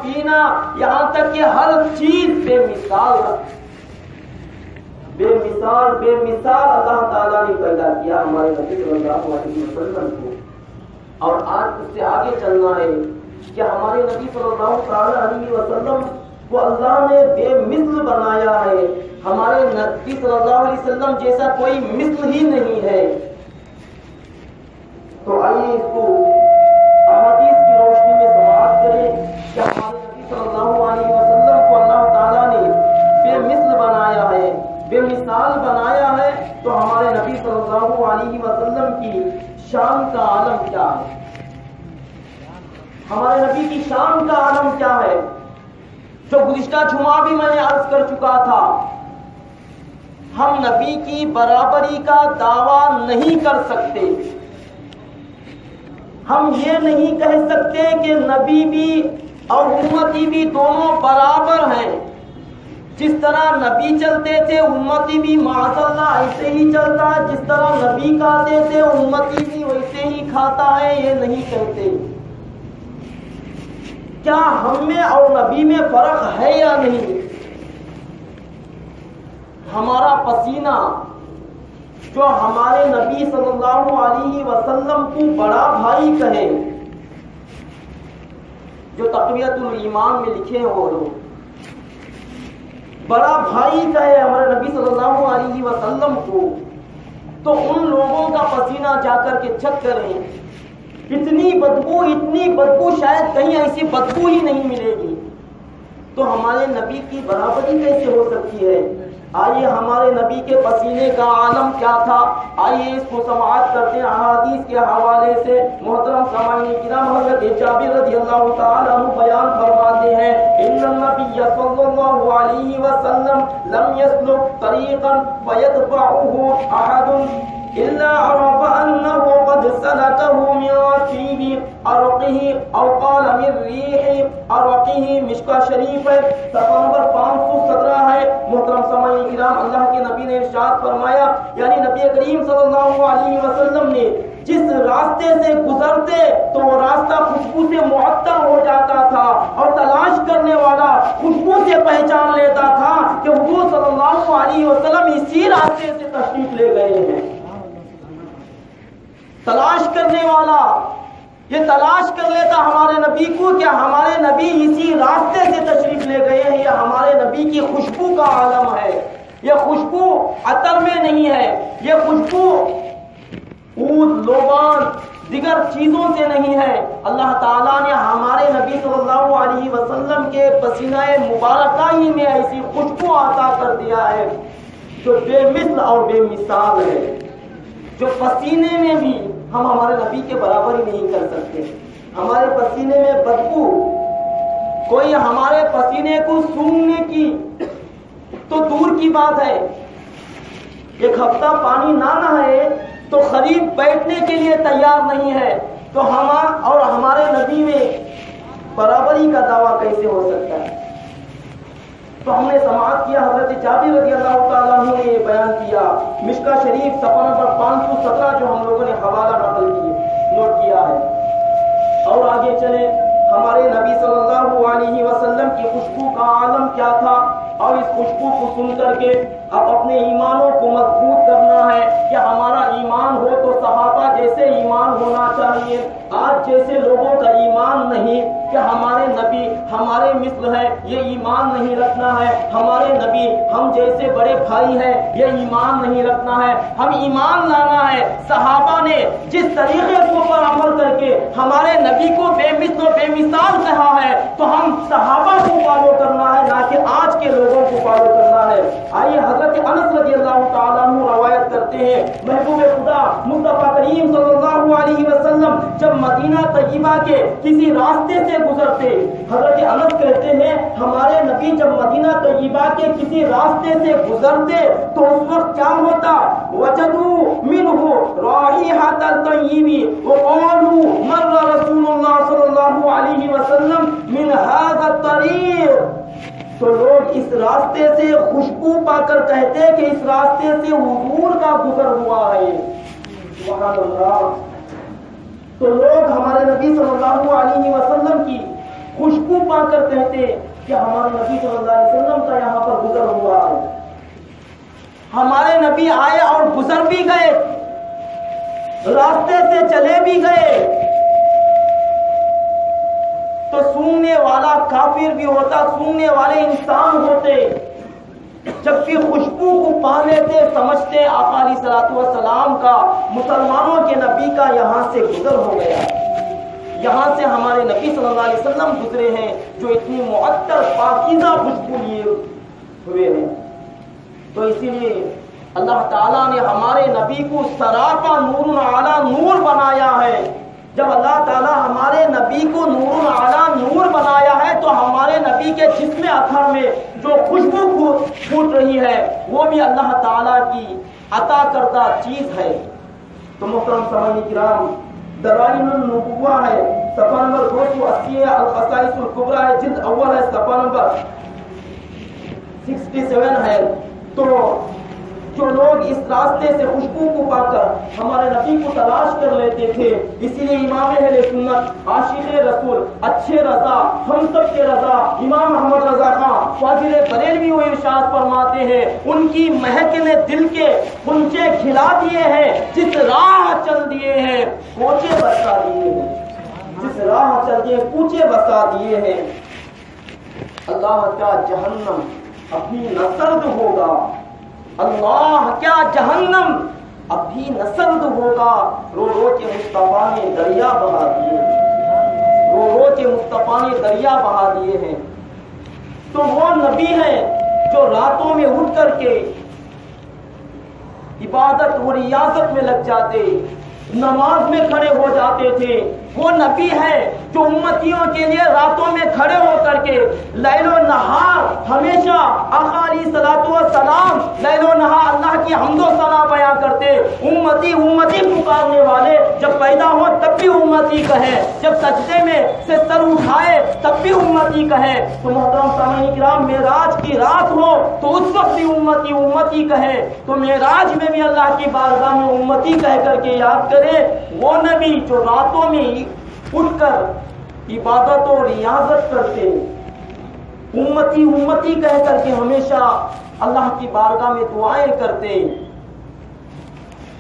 پینا، یہاں تک کہ ہر چیز بے مثال ہے۔ بے مثال بے مثال اللہ تعالیٰ نے پیدا کیا ہمارے نبی صلی اللہ علیہ وسلم کو، اور آج اس سے آگے چلنا ہے کہ ہمارے نبی صلی اللہ علیہ وسلم کو اللہ نے بے مثل بنایا ہے۔ ہمارے نبی صلی اللہ علیہ وسلم جیسا کوئی مثل ہی نہیں ہے۔ تو آئیے اس کو احادیث کی روشنی میں سماعت کریں کہ ہمارے نبی صلی اللہ علیہ وسلم کو اللہ تعالیٰ نے بے مثل بنایا ہے، بے مثال بنایا ہے۔ تو ہمارے نبی صلی اللہ علیہ وسلم کی شان کا عالم کیا ہے؟ ہمارے نبی کی شان کا عالم کیا ہے؟ جو گزشتہ جمعہ بھی میں نے عرض کر چکا تھا، ہم نبی کی برابری کا دعویٰ نہیں کر سکتے۔ ہم یہ نہیں کہہ سکتے کہ نبی بھی اور امتی بھی دونوں برابر ہیں۔ جس طرح نبی چلتے تھے امتی بھی معاذ اللہ ایسے ہی چلتا ہے، جس طرح نبی کھاتے تھے امتی بھی ویسے ہی کھاتا ہے، یہ نہیں کہتے۔ کیا ہم میں اور نبی میں فرق ہے یا نہیں؟ ہمارا پسینہ جو ہمارے نبی صلی اللہ علیہ وسلم کو بڑا بھائی کہے، جو تقویۃ الایمان میں لکھے ہیں وہ لوگ، بڑا بھائی کہے ہمارے نبی صلی اللہ علیہ وسلم کو، تو ان لوگوں کا پسینہ جا کر کے چیک کریں، اتنی بدبو شاید کہیں ایسی بدبو ہی نہیں ملے گی۔ تو ہمارے نبی کی برابری کیسے ہو سکتی ہے؟ آئیے ہمارے نبی کے پسینے کا عالم کیا تھا، آئیے اس کو سماعت کرتے ہیں احادیث کے حوالے سے۔ محترم سامعین کرام، حضرت جابر رضی اللہ تعالیٰ عنہ بیان فرماتے ہیں، ان النبی صلی اللہ علیہ وسلم لم يسلك طریقا فيتبعه احد الا عرف انه قد سلكه من طيب عرقه او قال من ريح عرقه۔ مشکا شریف ہے، صفحہ نمبر 517 ہے۔ محترم سامعین کرام، اللہ کے نبی نے ارشاد فرمایا، یعنی نبی کریم صلی اللہ علیہ وسلم نے جس راستے سے گزرتے تو وہ راستہ خوشبو سے معطر ہو جاتا تھا، اور تلاش کرنے والا خوشبو سے پہچان لیتا تھا کہ حضور صلی اللہ علیہ وسلم اسی راستے سے تشریف لے گئے ہیں۔ تلاش کرنے والا یہ تلاش کر لیتا ہمارے نبی کو کہ ہمارے نبی اسی راستے سے تشریف لے گئے ہیں۔ یہ ہمارے نبی کی خوشبو کا عالم ہے۔ یہ خوشبو عطر میں نہیں ہے، یہ خوشبو عود، لوبان، دیگر چیزوں سے نہیں ہے۔ اللہ تعالیٰ نے ہمارے نبی صلی اللہ علیہ وسلم کے پسینہ مبارکہ ہی میں ایسی خوشبو عطا کر دیا ہے جو بے مثل اور بے مثال ہے، جو پسینے میں بھی ہم ہمارے نبی کے برابر ہی نہیں کر سکتے۔ ہمارے پسینے میں بدبو، کوئی ہمارے پسینے کو سونگنے کی تو دور کی بات ہے، ایک ہفتہ پانی نہ نہائے تو قریب بیٹھنے کے لیے تیار نہیں ہے، تو ہم اور ہمارے نبی میں برابری کا دعویٰ کیسے ہو سکتا ہے؟ تو ہم نے سماعت کیا، حضرت جابر رضی اللہ تعالیٰ عنہ نے یہ بیان کیا، مشکا شریف صفحہ نمبر 517 جو ہم لوگوں نے حوالہ نقل نوٹ کیا ہے۔ اور آگے چلیں، ہمارے نبی صلی اللہ علیہ وسلم کی خوشبو کا عالم کیا تھا، اور اس خوشبو کو سن کر کے اب اپنے ایمانوں کو مضبوط کرنا ہے کہ ہمارا ایمان ہو تو صحابہ جیسے ایمان ہونا چاہیے۔ آج جیسے لوگوں کا ایمان نہیں کہ ہمارے نبی ہمارے مثل ہے، یہ ایمان نہیں رکھنا ہے۔ ہمارے نبی ہم جیسے بڑے بھائی ہیں، یہ ایمان نہیں رکھنا ہے۔ ہم ایمان لانا ہے صحابہ نے جس طریقے کو پر عمل کر کے ہمارے نبی کو بے مثل و بے مثال کہا ہے، تو ہم صحابہ کو فالو کرنا ہے، نہ کہ آج کے لوگوں کو فالو کرنا ہے۔ آئیے حضرت انس رضی اللہ تعالیٰ عنہ روایت کرتے ہیں، محبوب خدا مصطفیٰ کریم صلی اللہ علیہ وسلم جب مدینہ طیبہ کے کسی راستے سے گزرتے، حضرت انس کہتے ہیں ہمارے نبی جب مدینہ طیبہ کے کسی راستے سے گزرتے تو اس وقت کیا ہوتا، وجدوا منہ رائحۃ الطیب وقالوا مر رسول اللہ صلی اللہ علیہ وسلم من هذا الطریق۔ تو لوگ اس راستے سے خوشبو پا کر کہتے کہ اس راستے سے حضور کا گزر ہوا ہے۔ سبحان اللہ۔ تو لوگ ہمارے نبی صلی اللہ علیہ وسلم کی خوشبو پا کر کہتے کہ ہمارے نبی صلی اللہ علیہ وسلم کا یہاں پر گزر ہوا ہے. ہمارے نبی آئے اور گزر بھی گئے, راستے سے چلے بھی گئے, تو سونگنے والا کافر بھی ہوتا, سونگنے والے انسان ہوتے, جبکہ خوشبو کو پا لیتے, سمجھتے آقا علیہ الصلوۃ والسلام کا, مسلمانوں کے نبی کا یہاں سے گزر ہو گیا. یہاں سے ہمارے نبی صلی اللہ علیہ وسلم گزرے ہیں جو اتنی معطر پاکیزہ خوشبو لیے ہوئے ہیں. تو اسی لیے اللہ تعالیٰ نے ہمارے نبی کو سراپا نور علی نور بنایا ہے. جب اللہ تعالیٰ ہمارے نبی کو نور علی نور بنایا ہے تو ہمارے نبی کے جسم اطہر میں جو خوشبو پھوٹ رہی ہے وہ بھی اللہ تعالیٰ کی عطا کردہ چیز ہے. تو محترم سامعین کرام, دلائل النبوہ ہے, صفحہ نمبر 280 ہے, الخصائص الکبریٰ ہے, جلد اول ہے, صفحہ نمبر 67 ہے. تو جو لوگ اس راستے سے خوشبو کو پا کر ہمارے نبی کو تلاش کر لیتے تھے, اسی لیے امام اہل سنت, عاشق رسول, اچھے رضا, ہم سب کے رضا, امام محمد رضا خان فاضل بریلوی وہ ارشاد فرماتے ہیں, ان کی مہک نے دل کے غنچے کھلا دیے ہیں, جس راہ چل دیے ہیں کوچے بسا دیے ہیں, جس راہ چل دیے کوچے بسا دیے ہیں. اللہ کا جہنم ابھی نہ سرد ہوگا, اللہ کیا جہنم ابھی نہ سرد ہوگا, رو رو کے مصطفیٰ نے دریا بہا دیے, رو رو کے مصطفیٰ نے دریا بہا دیے ہیں. تو وہ نبی ہیں جو راتوں میں اٹھ کر کے عبادت و ریاضت میں لگ جاتے, نماز میں کھڑے ہو جاتے تھے. وہ نبی ہے جو امتیوں کے لیے راتوں میں کھڑے ہو کر کے لیل و نہار ہمیشہ آقا علیہ الصلوۃ والسلام لیل و نہار اللہ کی حمد و ثنا بیان کرتے. امتی امتی پکارنے والے جب پیدا ہو تب بھی امتی کہے, جب سجدے میں سے سر اٹھائے تب بھی امتی کہے. تو محترم سامعین کرام, معراج کی رات ہو تو اس وقت بھی امتی امتی کہے. تو معراج میں بھی اللہ کی بارگاہ میں امتی کہہ کر کے یاد کرے وہ نبی جو راتوں میں اٹھ کر عبادت و ریاضت کرتے, امتی امتی کہہ کر کے ہمیشہ اللہ کی بارگاہ میں دعائیں کرتے.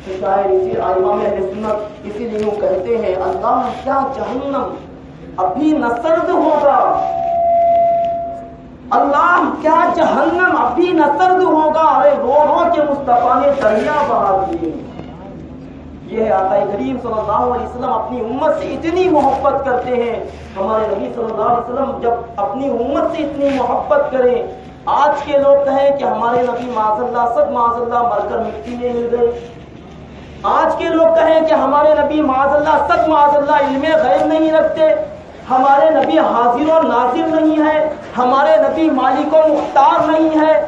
شاعر امام اہل سنت اسی لیے کہتے ہیں, اللہ کیا جہنم ابھی نہ سرد ہوگا, اللہ کیا جہنم ابھی نہ سرد ہوگا, ارے رو رو کے مصطفیٰ نے دریا بہا دیے. یہ ہے آقا کریم صلی اللہ علیہ وسلم اپنی امت سے اتنی محبت کرتے ہیں. ہمارے نبی صلی اللہ علیہ وسلم جب اپنی امت سے اتنی محبت کریں, آج کے لوگ کہیں کہ ہمارے نبی معاذ اللہ صد معاذ اللہ مر کر مٹی میں مل گئے, آج کے لوگ کہیں کہ ہمارے نبی معاذ اللہ صد معاذ اللہ علم غیب نہیں رکھتے, ہمارے نبی حاضر و ناظر نہیں ہے, ہمارے نبی مالک و مختار نہیں ہے.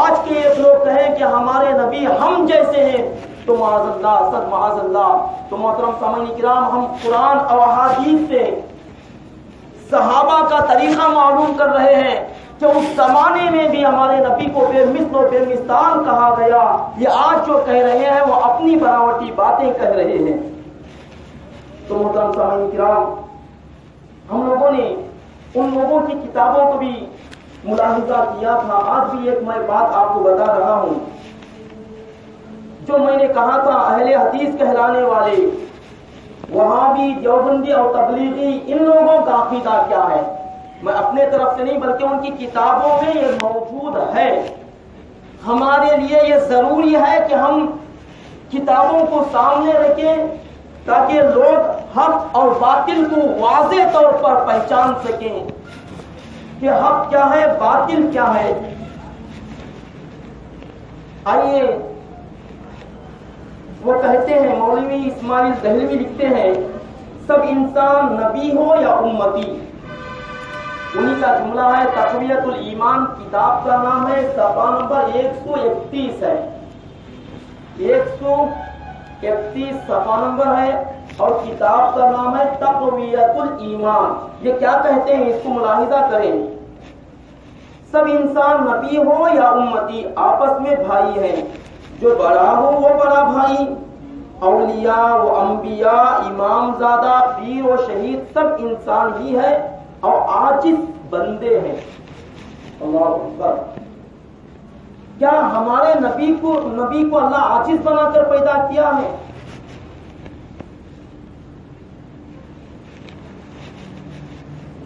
آج کے ایک لوگ کہیں کہ ہمارے نبی ہم جیسے ہیں, تو معاذ اللہ صد معاذ اللہ. تو محترم سامعین کرام, ہم قرآن اور احادیث سے صحابہ کا طریقہ معلوم کر رہے ہیں کہ اس زمانے میں بھی ہمارے نبی کو بے مثل و بے مثال کہا گیا. یہ آج جو کہہ رہے ہیں وہ اپنی بناوٹی باتیں کہہ رہے ہیں. تو محترم سامعین کرام, ہم لوگوں نے ان لوگوں کی کتابوں کو بھی ملاحظہ کیا تھا. آج بھی ایک میں بات آپ کو بتا رہا ہوں. جو میں نے کہا تھا اہل حدیث کہلانے والے وہابی, دیوبندی اور تبلیغی, ان لوگوں کا عقیدہ کیا ہے, میں اپنے طرف سے نہیں بلکہ ان کی کتابوں میں یہ موجود ہے. ہمارے لیے یہ ضروری ہے کہ ہم کتابوں کو سامنے رکھیں تاکہ لوگ حق اور باطل کو واضح طور پر پہچان سکیں کہ حق کیا ہے, باطل کیا ہے. آئیے, وہ کہتے ہیں, مولوی اسماعیل دہلوی لکھتے ہیں, سب انسان نبی ہو یا امتی. انہی کا جملہ ہے, تقویت الایمان کتاب کا نام ہے, صفحہ نمبر 131 ہے, 131 صفحہ نمبر ہے, اور کتاب کا نام ہے تقویت الایمان. یہ کیا کہتے ہیں, اس کو ملاحظہ کریں. سب انسان نبی ہو یا امتی, آپس میں بھائی ہیں, جو بڑا ہو وہ بڑا بھائی, اولیاء و انبیاء, امام زادہ, پیر و شہید سب انسان ہی ہے. اور عاجز بندے ہیں. اللہ اکبر. کیا ہمارے نبی کو اللہ عاجز بنا کر پیدا کیا ہے؟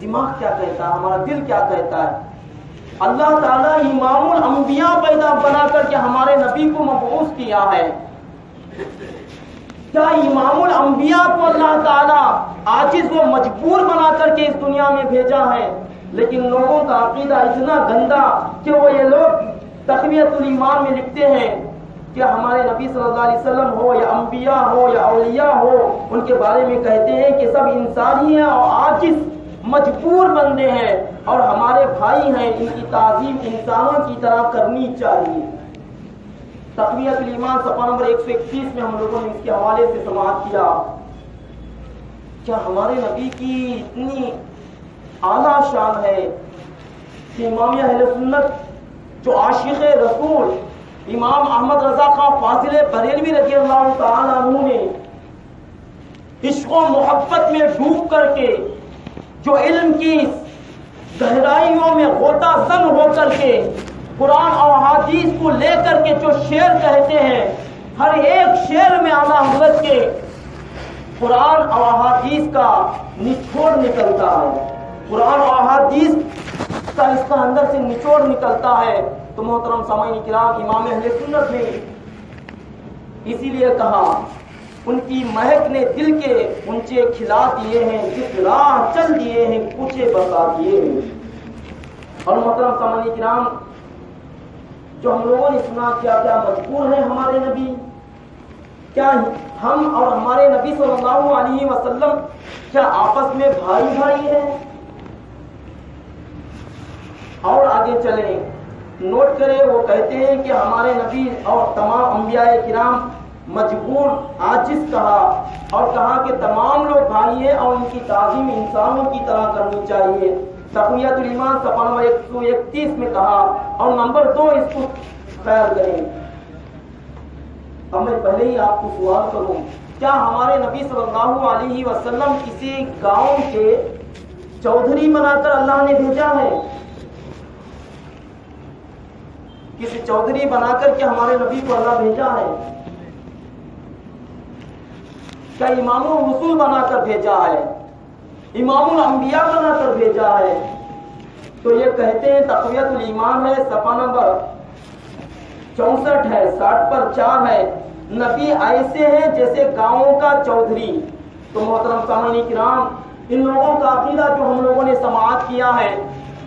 دماغ کیا کہتا ہے، ہمارا دل کیا کہتا ہے؟ اللہ تعالیٰ امام الانبیاء پیدا بنا کر کے ہمارے نبی کو مبعوث کیا ہے. کیا امام الانبیاء کو اللہ تعالیٰ عاجز و مجبور بنا کر کے اس دنیا میں بھیجا ہے؟ لیکن لوگوں کا عقیدہ اتنا گندا کہ وہ یہ لوگ تقویۃ الایمان میں لکھتے ہیں کہ ہمارے نبی صلی اللہ علیہ وسلم ہو یا انبیاء ہو یا اولیاء ہو، ان کے بارے میں کہتے ہیں کہ سب انسان ہی ہیں اور عاجز مجبور بندے ہیں اور ہمارے بھائی ہیں، ان کی تعظیم انسانوں کی طرح کرنی چاہیے. تقویۃ الایمان صفحہ نمبر 131 میں ہم لوگوں نے اس کے حوالے سے سماعت کیا. کیا ہمارے نبی کی اتنی اعلیٰ شان ہے کہ امام اہل سنت جو عاشق رسول امام احمد رضا خان فاضل بریلوی رضی اللہ تعالی عنہ نے عشق و محبت میں ڈوب کر کے جو علم کی گہرائیوں میں غوطہ زن ہو کر کے قرآن اور حدیث کو لے کر کے جو شعر کہتے ہیں، ہر ایک شعر میں اعلیٰ حضرت کے قرآن اور حدیث کا نچوڑ نکلتا ہے، قرآن اور حدیث کا اس کا اندر سے نچوڑ نکلتا ہے. تو محترم سامعین کرام، امام اہل سنت نے اسی لیے کہا ان کی مہک نے دل کے اونچے کھلا دیے ہیں، جس راہ چل دیے ہیں کوچے بتا دیے ہیں. اور محترم سامعین کرام، جو ہم لوگوں نے سنا کیا مجبور ہیں ہمارے نبی؟ کیا ہم اور ہمارے نبی صلی اللہ علیہ وسلم کیا آپس میں بھائی بھائی ہیں؟ اور آگے چلیں، نوٹ کریں، وہ کہتے ہیں کہ ہمارے نبی اور تمام انبیاء کرام مجبور عاجز کہا اور کہا کہ تمام لوگ بھائی ہیں اور ان کی تعظیم انسانوں کی طرح کرنی چاہیے. تقویۃ الایمان صفحہ نمبر 131 میں کہا. اور نمبر 2 اس کو خیال کریں. اب میں پہلے ہی آپ کو سوال کروں، کیا ہمارے نبی صلی اللہ علیہ وسلم کسی گاؤں کے چودھری بنا کر اللہ نے بھیجا ہے؟ کسی چودھری بنا کر کے ہمارے نبی کو اللہ بھیجا ہے؟ کیا امام الرسول بنا کر بھیجا ہے؟ امام الانبیاء بنا کر بھیجا ہے؟ تو یہ کہتے ہیں تقویۃ الایمان ہے، صفحہ نمبر 64 ہے، 60 پر 4 ہے، نبی ایسے ہیں جیسے گاؤں کا چودھری. تو محترم سامعین کرام، ان لوگوں کا عقیدہ جو ہم لوگوں نے سماعت کیا ہے،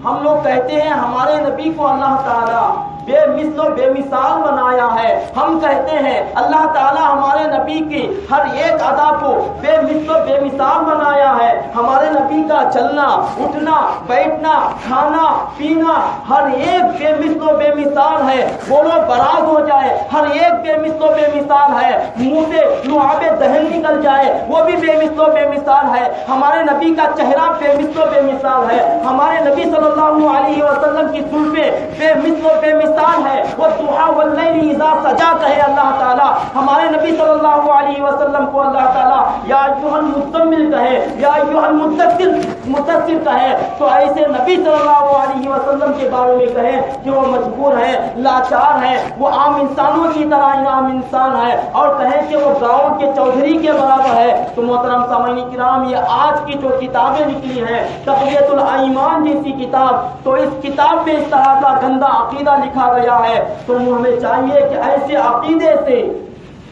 ہم لوگ کہتے ہیں ہمارے نبی کو اللہ تعالیٰ بے مثل و بے مثال بنایا ہے. ہم کہتے ہیں اللہ تعالیٰ ہمارے نبی کی ہر ایک ادا کو بے مثل و بے مثال بنایا ہے. ہمارے نبی کا چلنا، اٹھنا، بیٹھنا، کھانا، پینا ہر ایک بے مثل و بے مثال ہے. بولو براز ہو جائے، ہر ایک بے مثل و بے مثال ہے. منہ سے لعاب دہن نکل جائے، وہ بھی بے مثل و بے مثال ہے. ہمارے نبی کا چہرہ بے مثل و بے مثال ہے. ہمارے نبی صلی اللہ علیہ وسلم کی زلفیں بے مثل و بے مثال ہے. وہ ضحیٰ واللیل اذا سجا کہے اللہ تعالیٰ. ہمارے نبی صلی اللہ علیہ وسلم کو اللہ تعالیٰ یا ایھا المزمل کہے، یا ایھا المدثر کہے. تو ایسے نبی صلی اللہ علیہ وسلم کے بارے میں کہے کہ وہ مجبور ہے، لاچار ہے، وہ عام انسانوں کی طرح عام انسان ہے، اور کہیں کہ وہ گاؤں کے چودھری کے برابر ہے. تو محترم سامعین کرام، یہ آج کی جو کتابیں نکلی ہیں تقویۃ الایمان جیسی کتاب، تو اس کتاب میں اس طرح کا گندا عقیدہ لکھا گیا ہے. تو ہمیں چاہیے کہ ایسے عقیدے سے،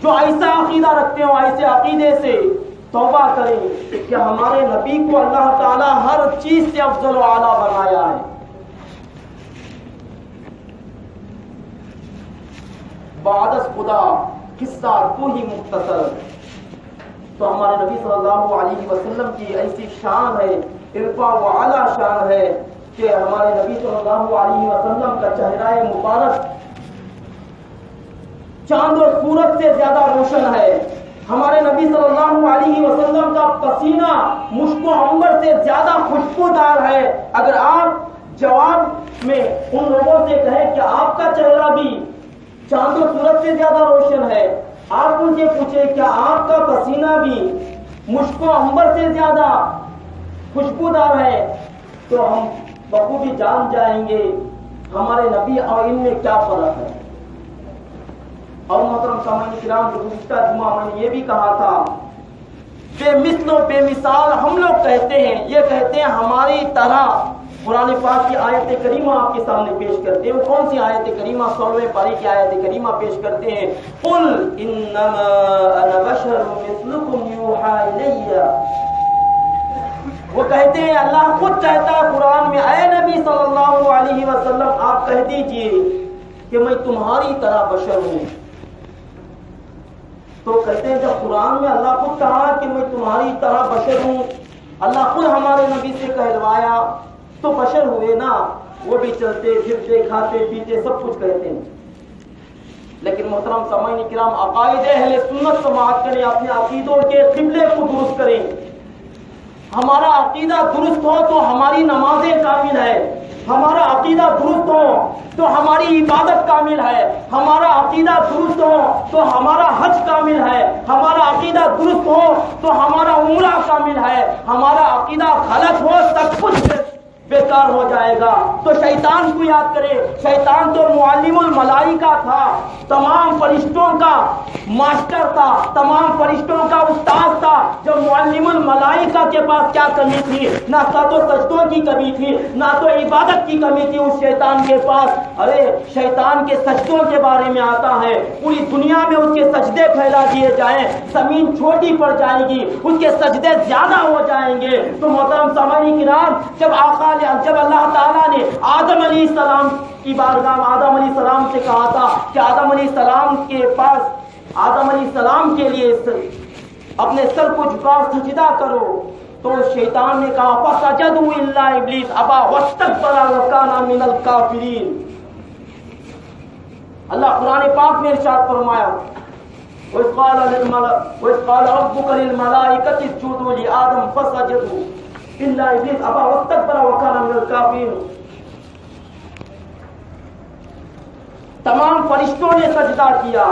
جو ایسا عقیدہ رکھتے ہوں، ایسے عقیدے سے توبہ کریں کہ ہمارے نبی کو اللہ تعالیٰ ہر چیز سے افضل و اعلیٰ بنایا ہے. بعد از خدا قصہ تو ہی مختصر. تو ہمارے نبی صلی اللہ علیہ وسلم کی ایسی شان ہے، عرفہ و اعلیٰ شان ہے کہ ہمارے نبی صلی اللہ علیہ وسلم کا چہرہ مبارک چاند و سورج سے زیادہ روشن ہے. ہمارے نبی صلی اللہ علیہ وسلم کا پسینہ مشک و عنبر سے زیادہ خوشبودار ہے. اگر آپ جواب میں ان لوگوں سے کہیں کہ آپ کا چہرہ بھی چاند و سورج سے زیادہ روشن ہے، آپ ان سے پوچھیں کیا آپ کا پسینہ بھی مشک و عنبر سے زیادہ خوشبودار ہے، تو ہم بخوبی جان جائیں گے ہمارے نبی اور ان میں کیا فرق ہے۔ اور محترم سامعین کرام، جو گزشتہ جمعہ میں نے یہ بھی کہا تھا، بے مثل و بے مثال ہم لوگ کہتے ہیں، یہ کہتے ہیں ہماری طرح۔ قرآن پاک کی آیت کریمہ آپ کے سامنے پیش کرتے ہیں۔ وہ کون سی آیت کریمہ؟ 16ویں پارے کی آیت کریمہ پیش کرتے ہیں، قل انما انا بشر مثلکم یوحی الی۔ وہ کہتے ہیں، اللہ خود کہتا ہے قرآن میں، اے نبی صلی اللہ علیہ وسلم آپ کہہ دیجئے کہ میں تمہاری طرح بشر ہوں۔ تو کہتے ہیں جب قرآن میں اللہ خود کہا کہ میں تمہاری طرح بشر ہوں، اللہ خود ہمارے نبی سے کہلوایا، تو بشر ہوئے نا، وہ بھی چلتے پھرتے کھاتے پیتے سب کچھ کہتے ہیں۔ لیکن محترم سامعین کرام، عقائد اہل سنت سماعت کریں، اپنے عقیدوں کے قبلے کو درست کریں۔ ہمارا عقیدہ درست ہو تو ہماری نمازیں کامل ہے، ہمارا عقیدہ درست ہو تو ہماری عبادت کامل ہے، ہمارا عقیدہ درست ہو تو ہمارا حج کامل ہے، ہمارا عقیدہ درست ہو تو ہمارا عمرہ کامل ہے، ہمارا عقیدہ غلط ہو سب کچھ بیکار ہو جائے گا۔ تو شیطان کو یاد کرے، شیطان تو معلم الملائکہ تھا، تمام فرشتوں کا ماسٹر تھا، تمام فرشتوں کا استاد تھا۔ جب معلم الملائکہ کے پاس کیا کمی تھی؟ نہ تو سجدوں کی کمی تھی، نہ تو عبادت کی کمی تھی اس شیطان کے پاس۔ ارے شیطان کے سجدوں کے بارے میں آتا ہے، پوری دنیا میں اس کے سجدے پھیلا دیے جائیں، زمین چھوٹی پڑ جائے گی، اس کے سجدے زیادہ ہو جائیں گے۔ تو محترم سامعین کرام، جب اللہ تعالیٰ نے آدم علیہ السلام کی بارگاہ میں آدم علیہ السلام سے کہا تھا کہ آدم علیہ السلام کے پاس آدم علیہ السلام کے لیے اپنے سر کو جھکا سجدہ کرو، تو شیطان نے کہا فسجدوا الا ابلیس ابا واستكبر وكان من الكافرین۔ اللہ قرآن پاک میں ارشاد فرمایا، وَإِذْ قَالَ رَبُّكَ لِلْمَلَائِكَةِ اسْجُدُوا لِآدَمَ فَسَجَدُوا إِلَّا إِبْلِيسَ أَبَى وَاسْتَكْبَرَ وَكَانَ مِنَ الْكَافِرِينَ۔ تمام فرشتوں نے سجدہ کیا،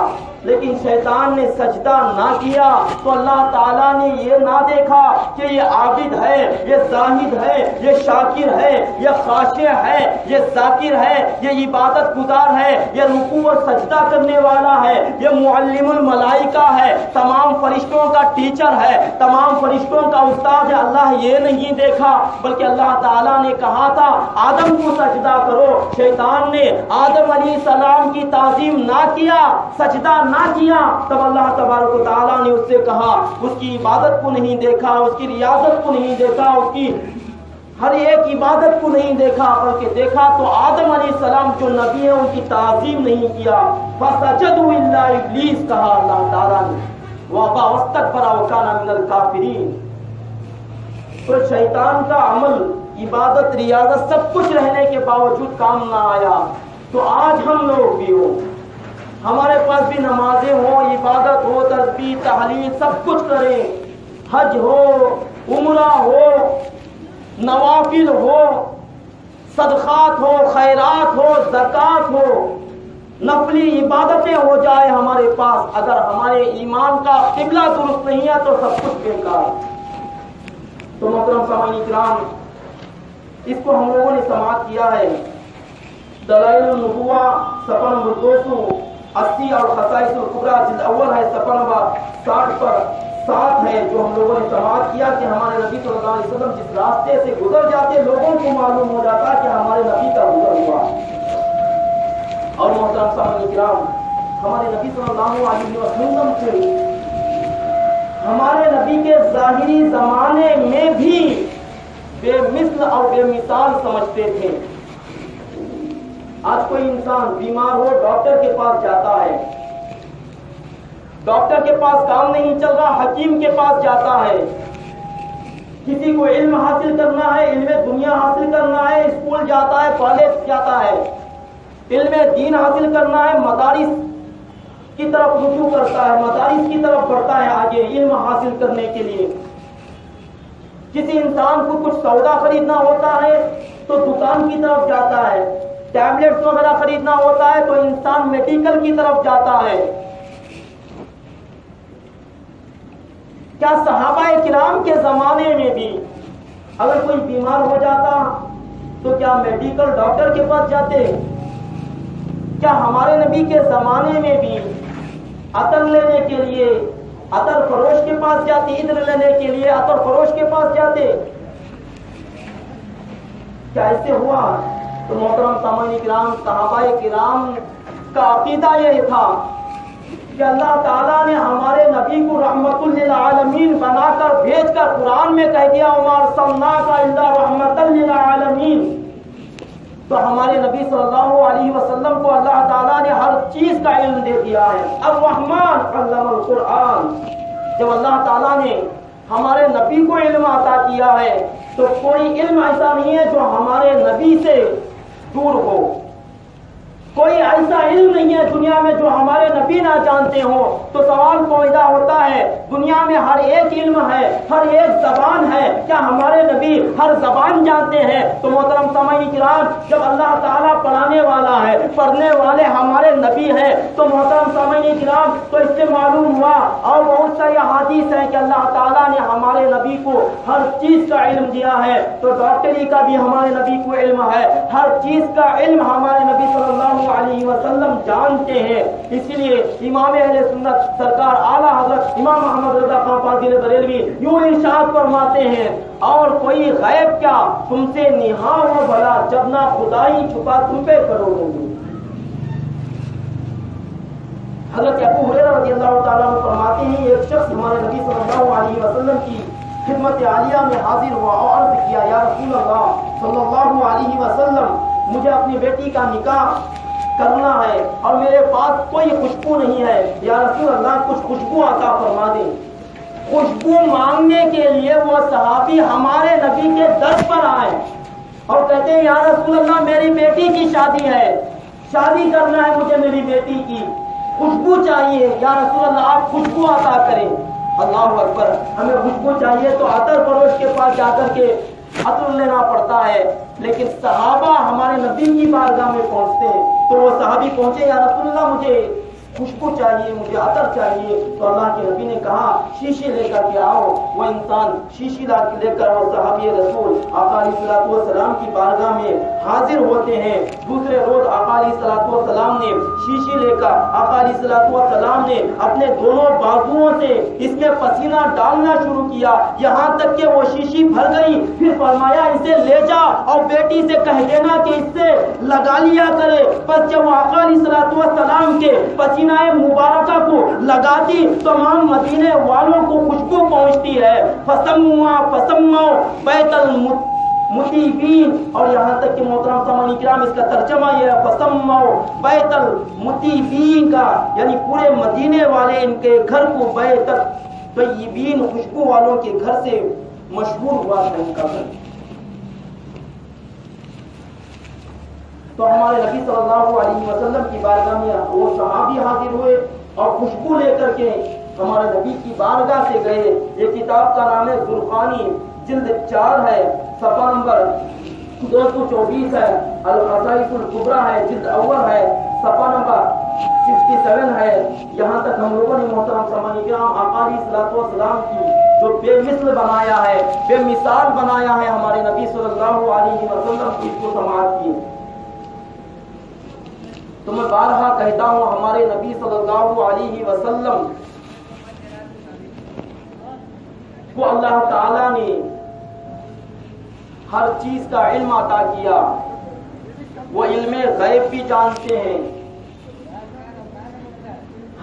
لیکن شیطان نے سجدہ نہ کیا، تو اللہ تعالیٰ نے یہ نہ دیکھا کہ یہ عابد ہے، یہ زاہد ہے، یہ شاکر ہے، یہ خاشع ہے، یہ ذاکر ہے، یہ عبادت گزار ہے، یہ رکوع و سجدہ کرنے والا ہے، یہ معلم الملائکہ ہے، تمام فرشتوں کا ٹیچر ہے، تمام فرشتوں کا استاد ہے۔ اللہ یہ نہیں دیکھا، بلکہ اللہ تعالیٰ نے کہا تھا آدم کو سجدہ کرو۔ شیطان نے آدم علیہ السلام کی تعظیم نہ کیا، سجدہ نہ کیا، تب اللہ تبارک و تعالیٰ نے اس سے کہا، اس کی عبادت کو نہیں دیکھا، اس کی ریاضت کو نہیں دیکھا، اس کی ہر ایک عبادت کو نہیں دیکھا، بلکہ دیکھا تو آدم علیہ السلام جو نبی ہیں ان کی تعظیم نہیں کیا۔ فَسَجَدُوا إِلَّا إِبْلِيسَ کہا اللہ تعالیٰ نے، وَأَبَى وَاسْتَكْبَرَ وَكَانَ مِنَ الْكَافِرِينَ۔ تو شیطان کا عمل، عبادت، ریاضت سب کچھ رہنے کے باوجود کام نہ آیا۔ تو آج ہم لوگ بھی ہو، ہمارے پاس بھی نمازیں ہوں، عبادت ہو، تسبیح تحلیل سب کچھ کریں، حج ہو، عمرہ ہو، نوافل ہو، صدقات ہو، خیرات ہو، زکوٰۃ ہو، نفلی عبادتیں ہو جائے ہمارے پاس، اگر ہمارے ایمان کا قبلہ درست نہیں ہے تو سب کچھ بیکار۔ تو محترم سامعین کرام، اس کو ہم لوگوں نے سماعت کیا ہے، دلائل النبوہ صفحہ نمبر 280 اور خصائص الکبریٰ جلد اول ہے صفحہ نمبر 60 پر 7 ہے، جو ہم لوگوں نے سماعت کیا کہ ہمارے نبی صلی اللہ علیہ وسلم جس راستے سے گزر جاتے لوگوں کو معلوم ہو جاتا کہ ہمارے نبی کا گزر ہوا۔ اور محترم سامعین کرام، ہمارے نبی صلی اللہ علیہ وسلم سے ہمارے نبی کے ظاہری زمانے میں بھی بے مثل اور بے مثال سمجھتے تھے۔ آج کوئی انسان بیمار ہو ڈاکٹر کے پاس جاتا ہے، ڈاکٹر کے پاس کام نہیں چل رہا حکیم کے پاس جاتا ہے، کسی کو علم حاصل کرنا ہے، علم دنیا حاصل کرنا ہے، اسکول جاتا ہے، کالج جاتا ہے، علم دین حاصل کرنا ہے، مدارس کی طرف رجوع کرتا ہے، مدارس کی طرف بڑھتا ہے آگے علم حاصل کرنے کے لیے۔ کسی انسان کو کچھ سودا خریدنا ہوتا ہے تو دکان کی طرف جاتا ہے، ٹیبلٹس وغیرہ خریدنا ہوتا ہے تو انسان میڈیکل کی طرف جاتا ہے۔ کیا صحابہ کرام کے زمانے میں بھی اگر کوئی بیمار ہو جاتا تو کیا میڈیکل ڈاکٹر کے پاس جاتے؟ کیا ہمارے نبی کے زمانے میں بھی عطر لینے کے لیے عطر فروش کے پاس جاتے؟ عطر لینے کے لیے عطر فروش کے پاس جاتے؟ کیا ایسے ہوا؟ تو محترم سامعین کرام، صحابہ کرام کا عقیدہ یہ تھا کہ اللہ تعالیٰ نے ہمارے نبی کو رحمت للعالمین بنا کر بھیج کر قرآن میں کہہ دیا وَمَا أَرْسَلْنَاكَ إِلَّا رَحْمَةً لِلْعَالَمِينَ، تو ہمارے نبی صلی اللہ علیہ وسلم کو اللہ تعالیٰ نے ہر چیز کا علم دے دیا ہے۔ الرحمن علم القرآن، جب اللہ تعالیٰ نے ہمارے نبی کو علم عطا کیا ہے تو کوئی علم ایسا نہیں ہے جو ہمارے نبی سے دور ہو، کوئی ایسا علم نہیں ہے دنیا میں جو ہمارے نبی نہ جانتے ہوں۔ تو سوال پیدا ہوتا ہے، دنیا میں ہر ایک علم ہے، ہر ایک زبان ہے، کیا ہمارے نبی ہر زبان جانتے ہیں؟ تو محترم سامعین کرام، جب اللہ تعالیٰ پڑھانے والا ہے، پڑھنے والے ہمارے نبی ہیں، تو محترم سامعین کرام، تو اس سے معلوم ہوا اور بہت ساری احادیث ہیں کہ اللہ تعالیٰ نے ہمارے نبی کو ہر چیز کا علم دیا ہے۔ تو ڈاکٹری کا بھی ہمارے نبی کو علم ہے، ہر چیز کا علم ہمارے نبی صلی اللہ علیہ وسلم جانتے ہیں۔ اسی لیے امام اہل سنت سرکار اعلیٰ حضرت امام محمد رضا خان فاضل بریلوی یوں ارشاد فرماتے ہیں، اور کوئی غیب کیا تم سے نہاں ہو بھلا، جب نہ خدائی چھپا تم پہ کرو گے۔ حضرت ابو ہریرہ رضی اللہ تعالیٰ عنہ فرماتے ہیں، ایک شخص ہمارے نبی صلی اللہ علیہ وسلم کی خدمت عالیہ میں حاضر ہوا اور عرض کیا، یا رسول اللہ صلی اللہ علیہ وسلم، مجھے اپنی بیٹی کا نکاح کرنا ہے اور میرے پاس کوئی خوشبو نہیں ہے، یا رسول اللہ کچھ خوشبو عطا فرما دیں۔ خوشبو مانگنے کے لیے وہ صحابی ہمارے نبی کے در پر آئے اور کہتے ہیں، یا رسول اللہ میری بیٹی کی شادی ہے، شادی کرنا ہے مجھے میری بیٹی کی، خوشبو چاہیے، یا رسول اللہ آپ خوشبو عطا کریں۔ اللہ اکبر، ہمیں خوشبو چاہیے تو عطر فروش کے پاس جا کر کے عطر لینا پڑتا ہے، لیکن صحابہ ہمارے نبی کی بارگاہ میں پہنچتے ہیں تو وہ صحابی پہنچے، یا رسول اللہ مجھے خوشبو چاہیے، مجھے عطر چاہیے، تو اللہ کے نبی نے کہا شیشے لے کر کے آؤ۔ وہ انسان شیشی لے کر وہ صحابی رسول آقا علیہ الصلوۃ والسلام کی بارگاہ میں حاضر ہوتے ہیں۔ دوسرے روز آقا علیہ الصلوۃ والسلام نے شیشی لے کر آقا علیہ الصلوۃ والسلام نے اپنے دونوں بازوؤں سے اس میں پسینہ ڈالنا شروع کیا، یہاں تک کہ وہ شیشی بھر گئی۔ پھر فرمایا اسے لے جا اور بیٹی سے کہہ دینا کہ اس سے لگا لیا کرے۔ بس جب وہ آقا علیہ الصلوۃ والسلام کے پسینہ مبارکہ کو لگاتی تمام مدینے والوں کو خوشبو پہنچتی ہے۔ فسموا بیت المطیبین، اور یہاں تک کہ محترم سامعین کرام اس کا ترجمہ یہ ہے، فسموا بیت المطیبین کا یعنی پورے مدینے والے ان کے گھر کو بیت الطیبین، خوشبو والوں کے گھر سے مشہور ہوا تھا ان کا گھر۔ تو ہمارے نبی صلی اللہ علیہ وسلم کی بارگاہ میں وہ صحابی حاضر ہوئے اور خوشبو لے کر کے ہمارے نبی کی بارگاہ سے گئے۔ یہ کتاب کا نام ہے زرقانی، جلد 4 ہے، صفحہ نمبر 224 ہے، القصائص الکبریٰ ہے، جلد اول ہے، صفحہ نمبر 67 ہے۔ یہاں تک ہم لوگوں نے محترم سامعین کرام آقا علیہ الصلوۃ والسلام کی جو بے مثل بنایا ہے، بے مثال بنایا ہے ہمارے نبی صلی اللہ علیہ وسلم کی، اس کو سماعت کی۔ تو میں بارہا کہتا ہوں، ہمارے نبی صلی اللہ علیہ وسلم کو اللہ تعالیٰ نے ہر چیز کا علم عطا کیا، وہ علم غیب بھی جانتے ہیں،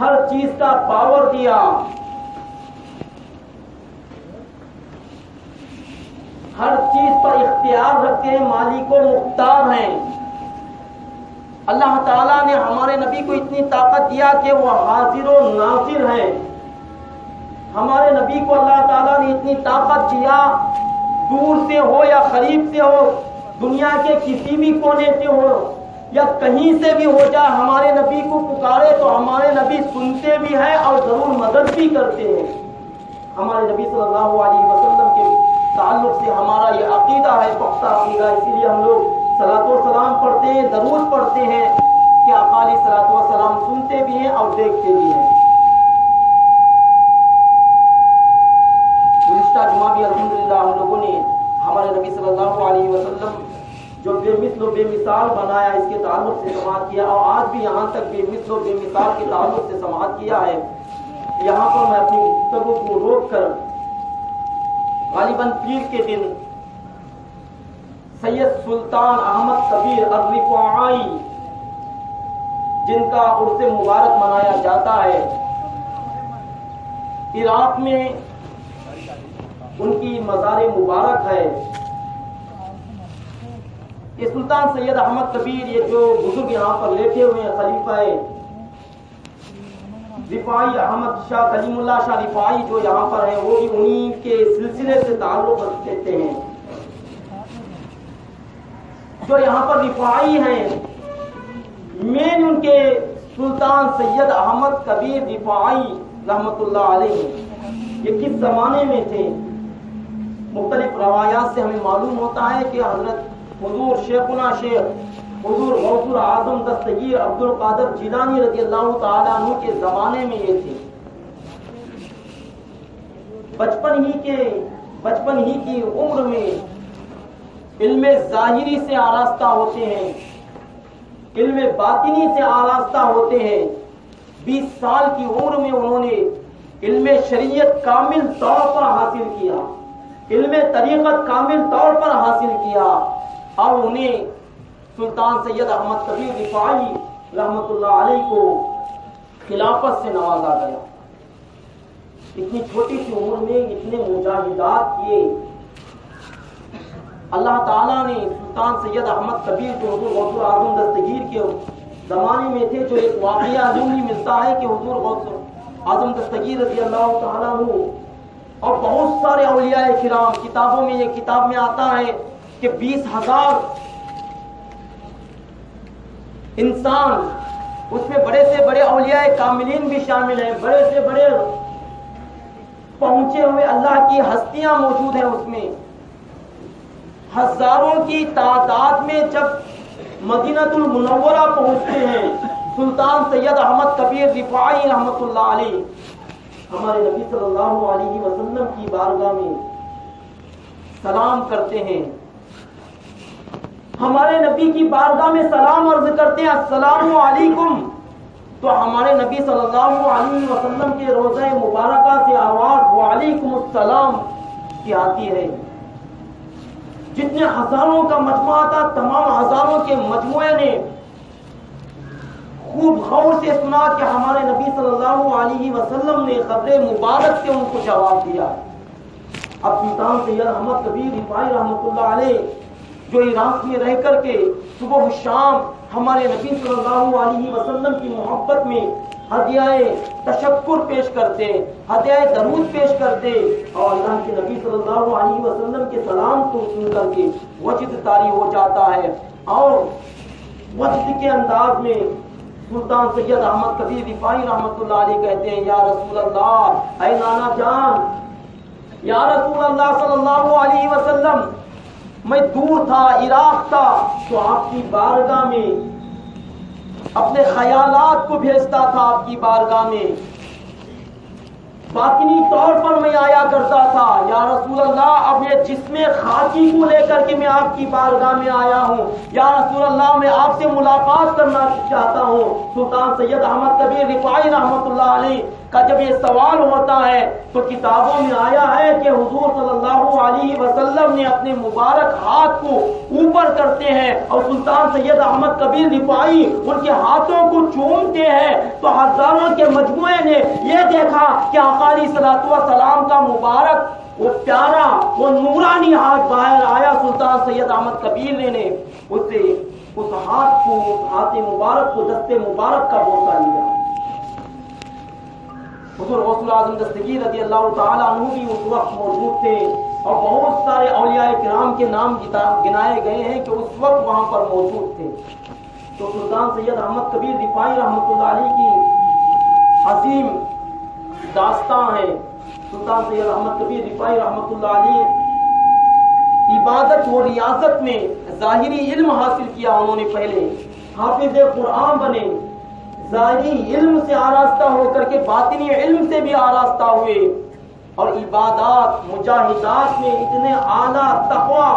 ہر چیز کا پاور دیا، ہر چیز پر اختیار رکھتے ہیں، مالک و مختار ہیں۔ اللہ تعالیٰ نے ہمارے نبی کو اتنی طاقت دیا کہ وہ حاضر و ناظر ہیں۔ ہمارے نبی کو اللہ تعالیٰ نے اتنی طاقت دیا، دور سے ہو یا قریب سے ہو، دنیا کے کسی بھی کونے سے ہو یا کہیں سے بھی ہو جائے، ہمارے نبی کو پکارے تو ہمارے نبی سنتے بھی ہیں اور ضرور مدد بھی کرتے ہیں۔ ہمارے نبی صلی اللہ علیہ وسلم کے تعلق سے ہمارا یہ عقیدہ ہے، پختہ عقیدہ، اسی لیے ہم لوگ صلاۃ و سلام پڑھتے ہیں، درود پڑھتے ہیں کہ آقا علیہ الصلوۃ والسلام سنتے بھی ہیں اور دیکھتے بھی ہیں۔ گزشتہ جمعہ بھی الحمدللہ ہم لوگوں نے ہمارے نبی صلی اللہ علیہ وسلم جو بے مثل و بے مثال بنایا، اس کے تعلق سے سماعت کیا، اور آج بھی یہاں تک بے مثل و بے مثال کے تعلق سے سماعت کیا ہے۔ یہاں پر میں اپنی گفتگو کو روک کر غالباً پیر کے دن سید سلطان احمد کبیر الرفاعی، جن کا عرس مبارک منایا جاتا ہے، عراق میں ان کی مزار مبارک ہے۔ یہ سلطان سید احمد کبیر، یہ جو بزرگ یہاں پر لیٹے ہوئے ہیں، خلیفہ رفاعی احمد شاہ کلیم اللہ شاہ رفاعی جو یہاں پر ہیں، وہ بھی انہی کے سلسلے سے تعلق رکھتے ہیں۔ جو یہاں پر رفاعی ہیں، مین ان کے سلطان سید احمد کبیر رفاعی رحمت اللہ علیہ، یہ کس زمانے میں تھے؟ مختلف روایات سے ہمیں معلوم ہوتا ہے کہ حضرت حضور شیخنا شیخ حضور غوث الاعظم دستگیر عبد القادر جیلانی رضی اللہ تعالیٰ عنہ کے زمانے میں یہ تھے۔ بچپن ہی کی عمر میں علم ظاہری سے آراستہ ہوتے ہیں، علم باطنی سے آراستہ ہوتے ہیں۔ 20 سال کی عمر میں انہوں نے علم شریعت کامل طور پر حاصل کیا، علم طریقت کامل طور پر حاصل کیا، اور انہیں سلطان سید احمد کبیر رفاعی رحمت اللہ علیہ کو خلافت سے نوازا گیا۔ اتنی چھوٹی سی عمر میں اتنے مجاہدات کیے۔ اللہ تعالیٰ نے سلطان سید احمد کبیر جو حضور غوث الاعظم دستگیر کے زمانے میں تھے، جو ایک واقعہ علمی ملتا ہے کہ حضور غوث اعظم دستگیر رضی اللہ تعالیٰ عنہ اور بہت سارے اولیاء کرام، کتابوں میں یہ کتاب میں آتا ہے کہ 20,000 انسان، اس میں بڑے سے بڑے اولیاء کاملین بھی شامل ہیں، بڑے سے بڑے پہنچے ہوئے اللہ کی ہستیاں موجود ہیں، اس میں ہزاروں کی تعداد میں جب مدینہ المنورہ پہنچتے ہیں، سلطان سید احمد کبیر رفاعی رحمت اللہ علیہ ہمارے نبی صلی اللہ علیہ وسلم کی بارگاہ میں سلام کرتے ہیں، ہمارے نبی کی بارگاہ میں سلام عرض کرتے ہیں، السلام علیکم۔ تو ہمارے نبی صلی اللہ علیہ وسلم کے روضہ مبارکہ سے آواز وعلیکم السلام کی آتی ہے۔ جتنے ہزاروں کا مجموعہ تھا، تمام ہزاروں کے مجموعے نے خوب غور سے سنا کہ ہمارے نبی صلی اللہ علیہ وسلم نے خبر مبارک سے ان کو جواب دیا۔ اب سلطان سید احمد کبیر رفاعی رحمۃ اللہ علیہ جو عراق میں رہ کر کے صبح و شام ہمارے نبی صلی اللہ علیہ وسلم کی محبت میں ہدیہ تشکر پیش کرتے، ہدیہ درود پیش کرتے، اور اللہ کے نبی صلی اللہ علیہ وسلم کے سلام کو سن کر کے وجد طاری ہو جاتا ہے، اور وجد کے انداز میں سلطان سید احمد کبیر رفاعی رحمت اللہ علیہ کہتے ہیں، یا رسول اللہ، اے نانا جان، یا رسول اللہ صلی اللہ علیہ وسلم، میں دور تھا، عراق تھا، تو آپ کی بارگاہ میں اپنے خیالات کو بھیجتا تھا، آپ کی بارگاہ میں باطنی طور پر میں آیا کرتا تھا، یا رسول اللہ اب یہ جسم خاکی کو لے کر کے میں آپ کی بارگاہ میں آیا ہوں، یا رسول اللہ میں آپ سے ملاقات کرنا چاہتا ہوں۔ سلطان سید احمد کبیر رفاعی رحمت اللہ علیہ کا جب یہ سوال ہوتا ہے تو کتابوں میں آیا ہے کہ حضور صلی اللہ علیہ وسلم نے اپنے مبارک ہاتھ کو اوپر کرتے ہیں اور سلطان سید احمد کبیر رفاعی ان کے ہاتھوں کو چومتے ہیں، تو ہزاروں کے مجموعے نے یہ دیکھا کہ آقا علیہ الصلوۃ والسلام کا مبارک وہ پیارا وہ نورانی ہاتھ باہر آیا۔ سلطان سید احمد کبیر نے اسے اس ہاتھ کو، اس ہاتھ مبارک کو، دست مبارک کا بوسہ لیا۔ حضور غوث الاعظم دستگیر رضی اللہ تعالیٰ عنہ بھی اس وقت موجود تھے، اور بہت سارے اولیاء کرام کے نام گنائے گئے ہیں کہ اس وقت وہاں پر موجود تھے۔ تو سلطان سید احمد کبیر رفاعی رحمۃ اللہ علیہ کی عظیم داستان ہے۔ سلطان سید احمد کبیر رفاعی رحمۃ اللہ علیہ عبادت و ریاضت میں ظاہری علم حاصل کیا، انہوں نے پہلے حافظ قرآن بنے، ظاہری علم سے آراستہ ہو کر کے باطنی علم سے بھی آراستہ ہوئے، اور عبادات مجاہدات میں اتنے اعلیٰ تقویٰ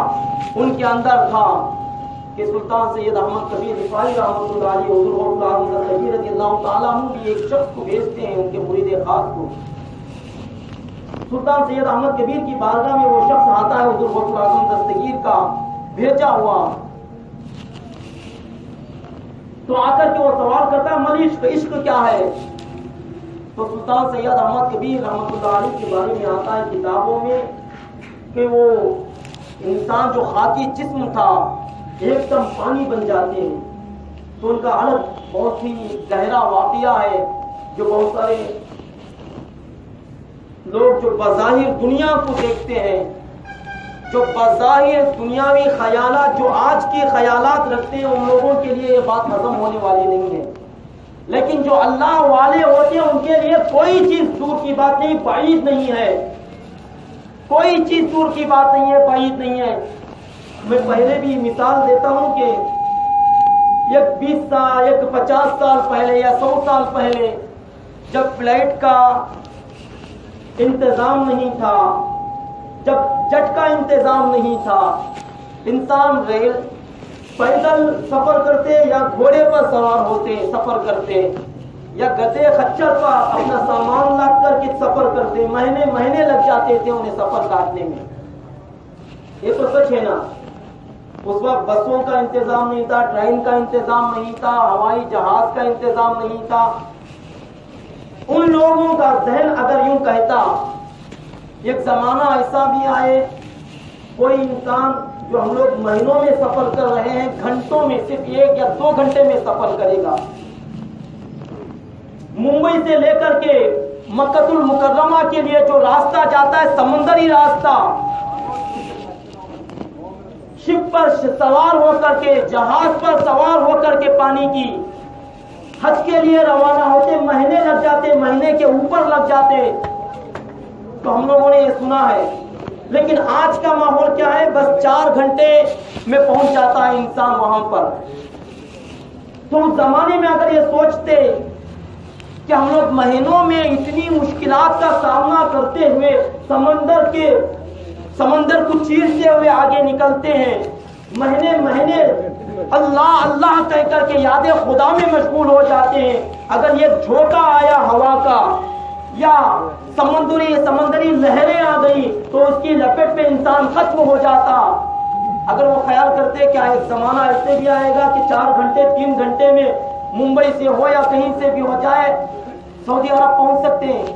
ان کے اندر تھا کہ سلطان سید احمد کبیر رفاعی رحمۃ اللہ علیہ حضور غوث اعظم دستگیر رضی اللہ تعالیٰ عنہ بھی ایک شخص کو بھیجتے ہیں، ان کے مرید خاص کو. سلطان سید احمد کبیر کی بارگاہ میں وہ شخص آتا ہے حضور غوث اعظم دستگیر کا بھیجا ہوا، تو آ کر کے وہ سوال کرتا ہے مل عشق، عشق کیا ہے؟ تو سلطان سید احمد کبیر رحمۃ اللہ علیہ کے بارے میں آتا ہے کتابوں میں کہ وہ انسان جو خاکی جسم تھا ایک دم پانی بن جاتے ہیں. تو ان کا الگ بہت ہی گہرا واقعہ ہے جو بہت سارے لوگ جو بظاہر دنیا کو دیکھتے ہیں، جو بظاہر دنیاوی خیالات جو آج کے خیالات رکھتے ہیں، ان لوگوں کے لیے یہ بات ہضم ہونے والی نہیں ہے. لیکن جو اللہ والے ہوتے ہیں ان کے لیے کوئی چیز دور کی بات نہیں، بعید نہیں ہے، کوئی چیز دور کی بات نہیں ہے، بعید نہیں ہے. میں پہلے بھی مثال دیتا ہوں کہ ایک 20 سال، ایک 50 سال پہلے یا 100 سال پہلے جب فلائٹ کا انتظام نہیں تھا، جب جٹ کا انتظام نہیں تھا، انسان ریل پیدل سفر کرتے یا گھوڑے پر سوار ہوتے سفر کرتے یا گدے خچر پر اپنا سامان لا کر کے سفر کرتے، مہینے مہینے لگ جاتے تھے انہیں سفر کاٹنے میں. یہ تو سچ ہے نا. اس وقت بسوں کا انتظام نہیں تھا، ٹرین کا انتظام نہیں تھا، ہوائی جہاز کا انتظام نہیں تھا. ان لوگوں کا ذہن اگر یوں کہتا ایک زمانہ ایسا بھی آئے کوئی انسان جو ہم لوگ مہینوں میں سفر کر رہے ہیں گھنٹوں میں صرف 1 یا 2 گھنٹے میں سفر کرے گا. ممبئی سے لے کر کے مکہ المکرمہ کے لیے جو راستہ جاتا ہے سمندری راستہ، شپ پر سوار ہو کر کے، جہاز پر سوار ہو کر کے پانی کی حج کے لیے روانہ ہوتے، مہینے لگ جاتے، مہینے کے اوپر لگ جاتے. تو ہم لوگوں نے یہ سنا ہے. لیکن آج کا ماحول کیا ہے؟ بس 4 گھنٹے میں پہنچ جاتا ہے انسان وہاں پر. تو اس زمانے میں اگر یہ سوچتے کہ ہم لوگ مہینوں میں اتنی مشکلات کا سامنا کرتے ہوئے سمندر کو چیرتے ہوئے آگے نکلتے ہیں، مہینے مہینے اللہ اللہ کہہ کر کے یاد خدا میں مشغول ہو جاتے ہیں، اگر یہ جھونکا آیا ہوا کا یا سمندری لہریں آ گئی تو اس کی لپٹ پہ انسان ختم ہو جاتا. اگر وہ خیال کرتے کہ ایک زمانہ ایسے بھی آئے گا کہ 4 گھنٹے 3 گھنٹے میں ممبئی سے ہو یا کہیں سے بھی ہو جائے سعودی عرب پہنچ سکتے ہیں،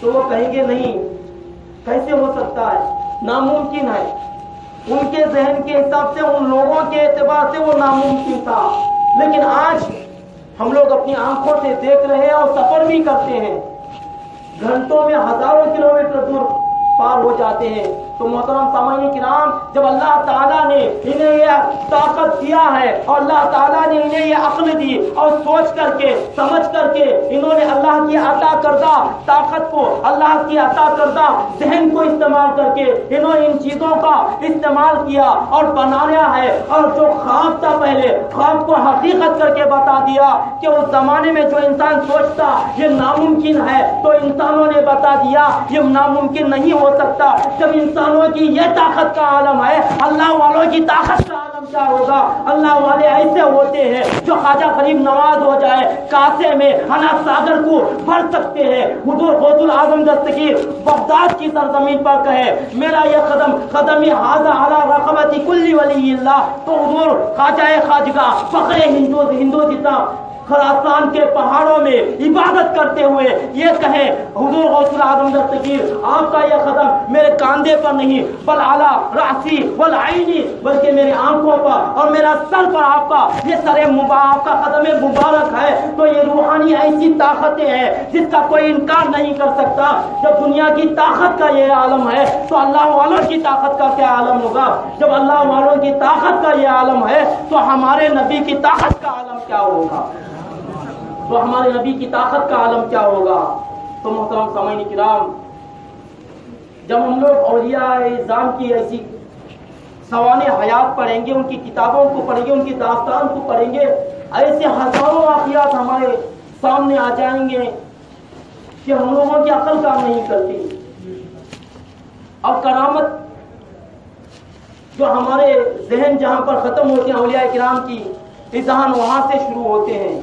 تو وہ کہیں گے نہیں، کیسے ہو سکتا ہے، ناممکن ہے. ان کے ذہن کے حساب سے، ان لوگوں کے اعتبار سے وہ ناممکن تھا. لیکن آج ہم لوگ اپنی آنکھوں سے دیکھ رہے ہیں اور سفر بھی کرتے ہیں، گھنٹوں میں ہزاروں کلومیٹر دور پار ہو جاتے ہیں. تو محترم سامعین کرام، جب اللہ تعالیٰ نے انہیں یہ طاقت دیا ہے اور اللہ تعالیٰ نے انہیں یہ عقل دی اور سوچ کر کے سمجھ کر کے انہوں نے اللہ کی عطا کردہ طاقت کو، اللہ کی عطا کردہ ذہن کو استعمال کر کے انہوں نے ان چیزوں کا استعمال کیا اور بنایا ہے. اور جو خواب تھا پہلے، خواب کو حقیقت کر کے بتا دیا کہ اس زمانے میں جو انسان سوچتا یہ ناممکن ہے، تو انسانوں نے بتا دیا یہ ناممکن نہیں ہو سکتا. جب انسانوں کی یہ طاقت کا عالم ہے، اللہ والوں کی طاقت کا عالم کیا ہوگا؟ اللہ والے ایسے ہوتے ہیں جو خواجہ غریب نواز ہو جائے کاسے میں حنا ساگر کو بھر سکتے ہیں. حضور غوث الاعظم دستگیر بغداد کی سرزمین پر کہے میرا یہ قدمی ھذا علی رقبۃ کل ولی اللہ، تو حضور خواجہ خواجگاہ فخر ہندو جتنا خراسان کے پہاڑوں میں عبادت کرتے ہوئے یہ کہے حضور غوث الاعظم دستگیر آپ کا یہ قدم میرے کاندھے پر نہیں بل اعلیٰ راسی والعینی، بلکہ میری آنکھوں پر اور میرا سر پر آپ کا یہ آپ کا قدم مبارک ہے. تو یہ روحانی ایسی طاقتیں ہیں جس کا کوئی انکار نہیں کر سکتا. جب دنیا کی طاقت کا یہ عالم ہے تو اللہ والوں کی طاقت کا کیا عالم ہوگا؟ جب اللہ والوں کی طاقت کا یہ عالم ہے تو ہمارے نبی کی طاقت کا عالم کیا ہوگا؟ تو ہمارے نبی کی طاقت کا عالم کیا ہوگا؟ تو محترم سامعین کرام، جب ہم لوگ اولیاء اعظام کی ایسی سوانح حیات پڑھیں گے، ان کی کتابوں کو پڑھیں گے، ان کی داستان کو پڑھیں گے، ایسے ہزاروں واقعات ہمارے سامنے آ جائیں گے کہ ہم لوگوں کی عقل کام نہیں کرتی. اور کرامت جو ہمارے ذہن جہاں پر ختم ہوتے ہیں اولیاء کرام کی اذہان وہاں سے شروع ہوتے ہیں.